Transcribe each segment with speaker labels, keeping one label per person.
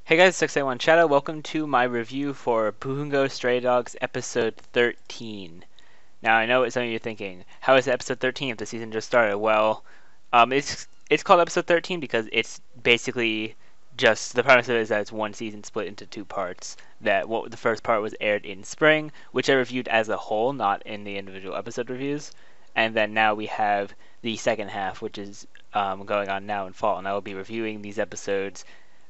Speaker 1: Hey guys, 681 Shadow. Welcome to my review for Bungou Stray Dogs episode 13. Now I know what some of you are thinking. How is it episode 13 if the season just started? Well, it's called episode 13 because it's basically just the premise of it is that it's one season split into two parts. The first part was aired in spring, which I reviewed as a whole, not in the individual episode reviews, and then now we have the second half, which is going on now in fall, and I will be reviewing these episodes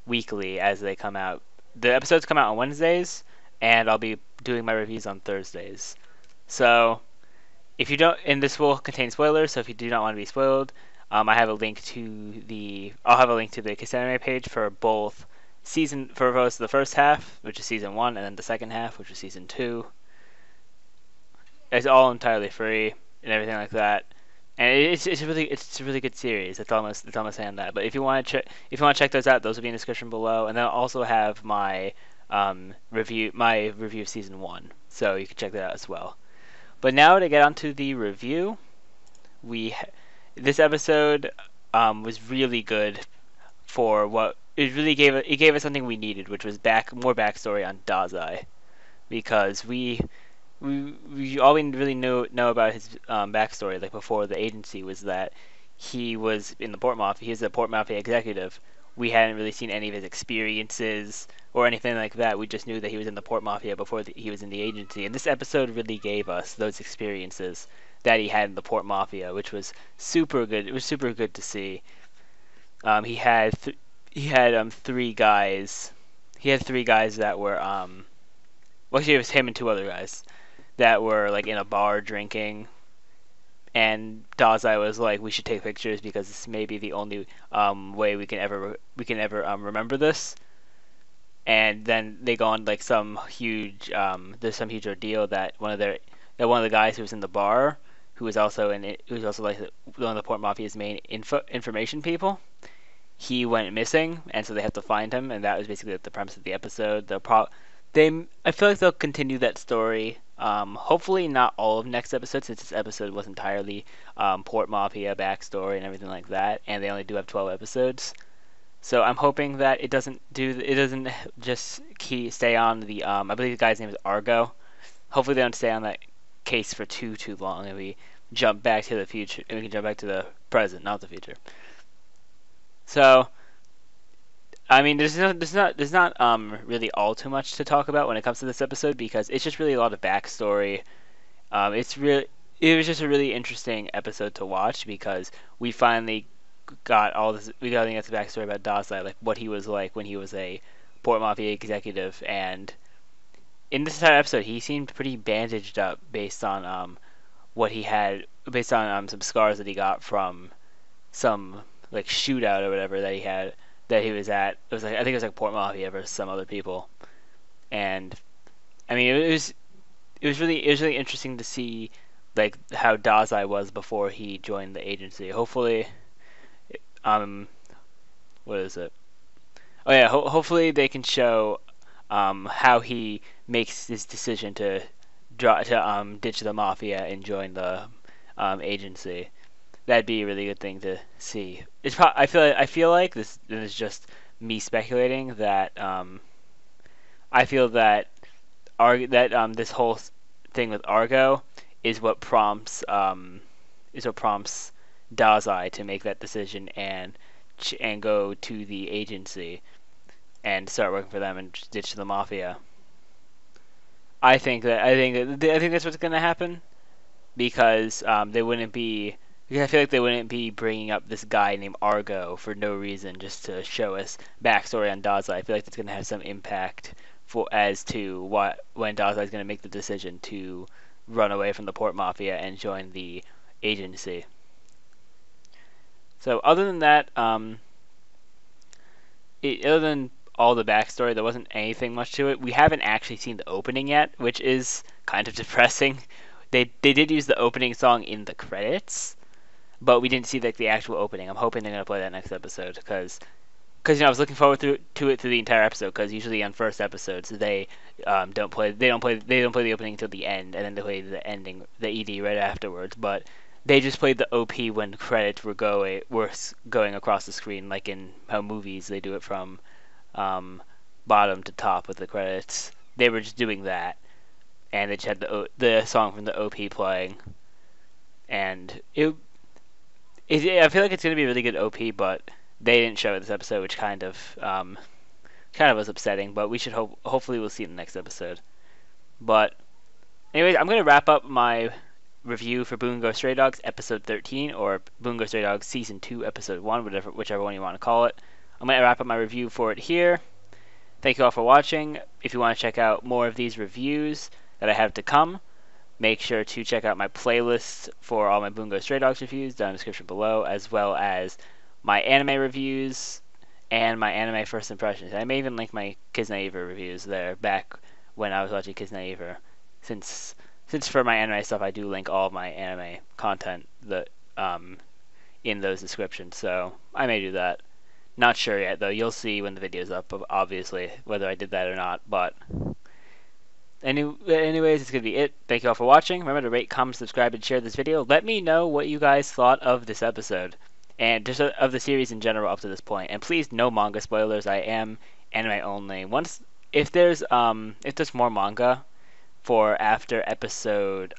Speaker 1: weekly as they come out. The episodes come out on Wednesdays, and I'll be doing my reviews on Thursdays. So, if you don't, and this will contain spoilers, so if you do not want to be spoiled, I have a link to I'll have a link to the Kiss page for both the first half, which is season 1, and then the second half, which is season 2. It's all entirely free and everything like that. And it's a really good series. It's almost saying that. But if you want to check those out, those will be in the description below. And then I'll also have my review of season 1, so you can check that out as well. But now to get onto the review, this episode was really good for what it really gave us something we needed, which was more backstory on Dazai, because we all we really know about his backstory, like before the agency, was that he was in the Port Mafia. He was a Port Mafia executive. We hadn't really seen any of his experiences or anything like that. We just knew that he was in the Port Mafia before he was in the agency. And this episode really gave us those experiences that he had in the Port Mafia, which was super good. It was super good to see. He had three guys. He had three guys that were well, actually, it was him and two other guys that were like in a bar drinking, and Dazai was like, "We should take pictures because this may be the only way we can ever remember this." And then they go on like some huge there's some huge ordeal that one of the guys who was in the bar, who was also like one of the Port Mafia's main information people, he went missing, and so they have to find him, and that was basically the premise of the episode. I feel like they'll continue that story. Hopefully not all of next episode, since this episode was entirely Port Mafia backstory and everything like that, and they only do have 12 episodes. So I'm hoping that it doesn't just stay on the I believe the guy's name is Argo. Hopefully they don't stay on that case for too long, and we jump back to the future, and we can jump back to the present, not the future. So I mean, there's not really all too much to talk about when it comes to this episode, because it's just really a lot of backstory. It was just a really interesting episode to watch, because we finally got all this. We got to get the backstory about Dazai, like what he was like when he was a Port Mafia executive, and in this entire episode, he seemed pretty bandaged up based on what he had, based on some scars that he got from some like shootout or whatever that he was at. It was like, I think it was like Port Mafia versus some other people, and I mean it was really interesting to see like how Dazai was before he joined the agency. Hopefully, um, what is it? Oh yeah, hopefully they can show how he makes this decision to ditch the mafia and join the agency. That'd be a really good thing to see. I feel like this is just me speculating that I feel that this whole thing with Argo is what prompts Dazai to make that decision and go to the agency and start working for them and ditch the mafia. I think that's what's gonna happen, because they wouldn't be. Because I feel like they wouldn't be bringing up this guy named Argo for no reason, just to show us backstory on Dazai. I feel like that's going to have some impact as to when Dazai is going to make the decision to run away from the Port Mafia and join the agency. So other than that, other than all the backstory, there wasn't anything much to it. We haven't actually seen the opening yet, which is kind of depressing. They did use the opening song in the credits, but we didn't see like the actual opening. I'm hoping they're gonna play that next episode, because I was looking forward to it through the entire episode, because usually on first episodes they don't play the opening until the end, and then they play the ending, the ED, right afterwards. But they just played the OP when credits were going across the screen, like in how movies they do it from bottom to top with the credits. They were just doing that, and they just had the song from the OP playing, and I feel like it's gonna be a really good OP, but they didn't show it this episode, which kind of was upsetting. But we should hopefully we'll see it in the next episode. But anyways, I'm gonna wrap up my review for Bungou Stray Dogs episode 13, or Bungou Stray Dogs season 2 episode 1, whichever one you want to call it. I'm gonna wrap up my review for it here. Thank you all for watching. If you want to check out more of these reviews that I have to come, make sure to check out my playlist for all my Bungou Stray Dogs reviews down in the description below, as well as my anime reviews and my anime first impressions. I may even link my Kiznaiver reviews there back when I was watching Kiznaiver, since for my anime stuff I do link all of my anime content that in those descriptions, so I may do that. Not sure yet though. You'll see when the video's up, obviously, whether I did that or not. But anyways, it's gonna be it. Thank you all for watching. Remember to rate, comment, subscribe, and share this video. Let me know what you guys thought of this episode and just of the series in general up to this point. And please, no manga spoilers. I am anime only. If there's more manga for after episode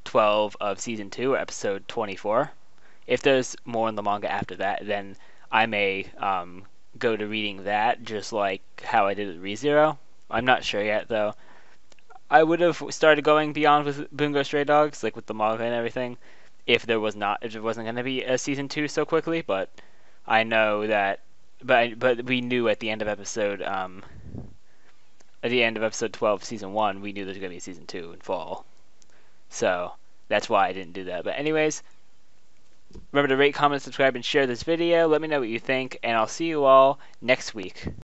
Speaker 1: 12 of season 2 or episode 24, if there's more in the manga after that, then I may go to reading that, just like how I did with ReZero. I'm not sure yet though. I would have started going beyond with Bungo Stray Dogs, like with the manga and everything, if it wasn't going to be a season 2 so quickly. But I know that, but we knew at the end of episode 12 season 1, we knew there's going to be a season 2 in fall. So that's why I didn't do that. But anyways, remember to rate, comment, subscribe, and share this video. Let me know what you think, and I'll see you all next week.